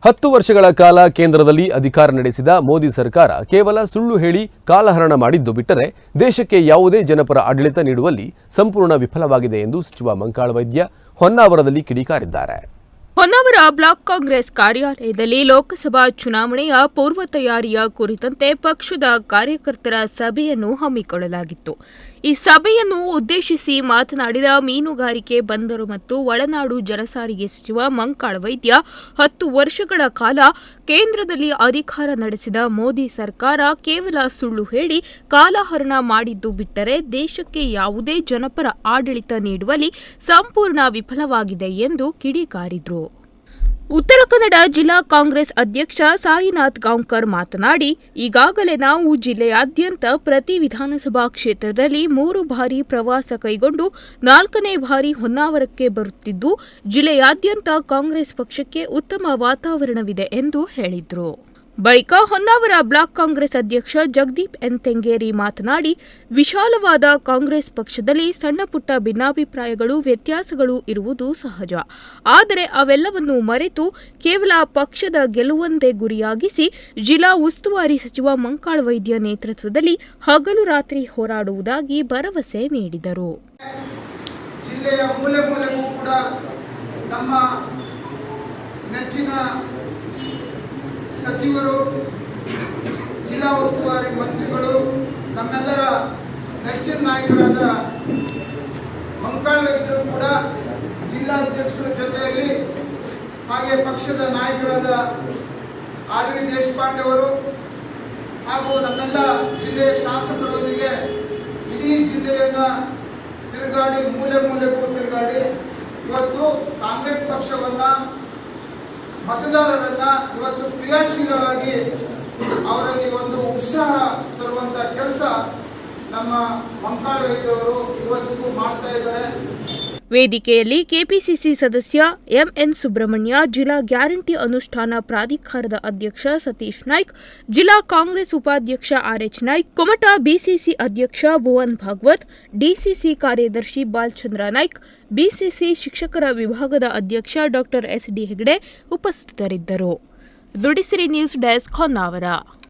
10 ವರ್ಷಗಳ ಕಾಲ ಕೇಂದ್ರದಲ್ಲಿ ಅಧಿಕಾರ ನಡೆಸಿದ ಮೋದಿ ಸರ್ಕಾರ ಕೇವಲ ಸುಳ್ಳು ಹೇಳಿ ಕಾಲಹರಣ ಮಾಡಿದ್ದು ಬಿಟ್ಟರೆ ದೇಶಕ್ಕೆ ಯಾವುದೇ ಜನಪರ ಆಡಳಿತ ನೀಡುವಲ್ಲಿ ಸಂಪೂರ್ಣ ವಿಫಲವಾಗಿದೆ ಎಂದು ಸಚಿವ ಮಂಕಾಳ ವೈದ್ಯ ಹೊನ್ನಾವರದಲ್ಲಿ ಕಿಡಿಕಾರಿದ್ದಾರೆ. ಹೊನ್ನಾವರ ಬ್ಲಾಕ್ ಕಾಂಗ್ರೆಸ್ ಕಾರ್ಯಾಲಯದಲ್ಲಿ ಲೋಕಸಭಾ ಚುನಾವಣೆಯ ಪೂರ್ವ ತಯಾರಿಯ ಕುರಿತಂತೆ ಪಕ್ಷದ ಕಾರ್ಯಕರ್ತರ ಸಭೆಯನ್ನು ಹಮ್ಮಿಕೊಳ್ಳಲಾಗಿತ್ತು. ಈ ಸಭೆಯನ್ನು ಉದ್ದೇಶಿಸಿ ಮಾತನಾಡಿದ ಮೀನುಗಾರಿಕೆ, ಬಂದರು ಮತ್ತು ಒಳನಾಡು ಜಲಸಾರಿಗೆ ಸಚಿವ ಮಂಕಾಳ ವೈದ್ಯ 10 ವರ್ಷಗಳ ಕಾಲ ಕೇಂದ್ರದಲ್ಲಿ ಅಧಿಕಾರ ನಡೆಸಿದ ಮೋದಿ ಸರ್ಕಾರ ಕೇವಲ ಸುಳ್ಳು ಹೇಳಿ ಕಾಲಹರಣ ಮಾಡಿದ್ದು ಬಿಟ್ಟರೆ ದೇಶಕ್ಕೆ ಯಾವುದೇ ಜನಪರ ಆಡಳಿತ ನೀಡುವಲ್ಲಿ ಸಂಪೂರ್ಣ ವಿಫಲವಾಗಿದೆ ಎಂದು ಕಿಡಿಕಾರಿದರು. ಉತ್ತರ ಕನ್ನಡ ಜಿಲ್ಲಾ ಕಾಂಗ್ರೆಸ್ ಅಧ್ಯಕ್ಷ ಸಾಯಿನಾಥ್ ಗಾಂವ್ಕರ್ ಮಾತನಾಡಿ, ಈಗಾಗಲೇ ನಾವು ಜಿಲ್ಲೆಯಾದ್ಯಂತ ಪ್ರತಿ ವಿಧಾನಸಭಾ ಕ್ಷೇತ್ರದಲ್ಲಿ 3 ಬಾರಿ ಪ್ರವಾಸ ಕೈಗೊಂಡು 4ನೇ ಬಾರಿ ಹೊನ್ನಾವರಕ್ಕೆ ಬರುತ್ತಿದ್ದು, ಜಿಲ್ಲೆಯಾದ್ಯಂತ ಕಾಂಗ್ರೆಸ್ ಪಕ್ಷಕ್ಕೆ ಉತ್ತಮ ವಾತಾವರಣವಿದೆ ಎಂದು ಹೇಳಿದರು. ಬಳಿಕ ಹೊನ್ನಾವರ ಬ್ಲಾಕ್ ಕಾಂಗ್ರೆಸ್ ಅಧ್ಯಕ್ಷ ಜಗದೀಪ್ ಎನ್ ತೆಂಗೇರಿ ಮಾತನಾಡಿ, ವಿಶಾಲವಾದ ಕಾಂಗ್ರೆಸ್ ಪಕ್ಷದಲ್ಲಿ ಸಣ್ಣಪುಟ್ಟ ಭಿನ್ನಾಭಿಪ್ರಾಯಗಳು, ವ್ಯತ್ಯಾಸಗಳು ಇರುವುದು ಸಹಜ. ಆದರೆ ಅವೆಲ್ಲವನ್ನು ಮರೆತು ಕೇವಲ ಪಕ್ಷದ ಗೆಲುವೊಂದೇ ಗುರಿಯಾಗಿಸಿ ಜಿಲ್ಲಾ ಉಸ್ತುವಾರಿ ಸಚಿವ ಮಂಕಾಳ ವೈದ್ಯ ನೇತೃತ್ವದಲ್ಲಿ ಹಗಲು ರಾತ್ರಿ ಹೋರಾಡುವುದಾಗಿ ಭರವಸೆ ನೀಡಿದರು. ಜಿಲ್ಲೆಯ ಮೂಲೆ ಮೂಲೆಗೂ ಕೂಡ ನಮ್ಮ ನೆಚ್ಚಿನ ಸಚಿವರು, ಜಿಲ್ಲಾ ಉಸ್ತುವಾರಿ ಮಂತ್ರಿಗಳು, ನಮ್ಮೆಲ್ಲರ ನೆಚ್ಚಿನ ನಾಯಕರಾದ ಮಂಕಾಳ ವೈದ್ಯರು ಕೂಡ ಜಿಲ್ಲಾಧ್ಯಕ್ಷರ ಜೊತೆಯಲ್ಲಿ, ಹಾಗೆ ಪಕ್ಷದ ನಾಯಕರಾದ ಆರ್ ವಿ ದೇಶಪಾಂಡೆ ಅವರು ಹಾಗೂ ನಮ್ಮೆಲ್ಲ ಜಿಲ್ಲೆಯ ಶಾಸಕರೊಂದಿಗೆ ಇಡೀ ಜಿಲ್ಲೆಯನ್ನು ತಿರುಗಾಡಿ, ಮೂಲೆ ಮೂಲೆಗೂ ತಿರುಗಾಡಿ ಇವತ್ತು ಕಾಂಗ್ರೆಸ್ ಪಕ್ಷವನ್ನ, ಮತದಾರರನ್ನ ಇವತ್ತು ಕ್ರಿಯಾಶೀಲವಾಗಿ ಅವರಲ್ಲಿ ಒಂದು ಉತ್ಸಾಹ ತರುವಂತ ಕೆಲಸ ನಮ್ಮ ಮಂಕಾಳ ವೈದ್ಯರು ಇವತ್ತಿಗೂ ಮಾಡ್ತಾ ಇದ್ದಾರೆ. ವೇದಿಕೆಯಲ್ಲಿ ಕೆಪಿಸಿಸಿ ಸದಸ್ಯ ಎಂಎನ್ ಸುಬ್ರಹ್ಮಣ್ಯ, ಜಿಲ್ಲಾ ಗ್ಯಾರಂಟಿ ಅನುಷ್ಠಾನ ಪ್ರಾಧಿಕಾರದ ಅಧ್ಯಕ್ಷ ಸತೀಶ್ ನಾಯ್ಕ್, ಜಿಲ್ಲಾ ಕಾಂಗ್ರೆಸ್ ಉಪಾಧ್ಯಕ್ಷ ಆರ್ಎಚ್ ನಾಯ್ಕ್, ಕುಮಟಾ ಬಿಸಿಸಿ ಅಧ್ಯಕ್ಷ ಭುವನ್ ಭಾಗವತ್, ಡಿಸಿಸಿ ಕಾರ್ಯದರ್ಶಿ ಬಾಲಚಂದ್ರ ನಾಯ್ಕ್, ಬಿಸಿಸಿ ಶಿಕ್ಷಕರ ವಿಭಾಗದ ಅಧ್ಯಕ್ಷ ಡಾ ಎಸ್ ಡಿ ಹೆಗಡೆ ಉಪಸ್ಥಿತರಿದ್ದರು. Nudisiri news desk, Honnavar.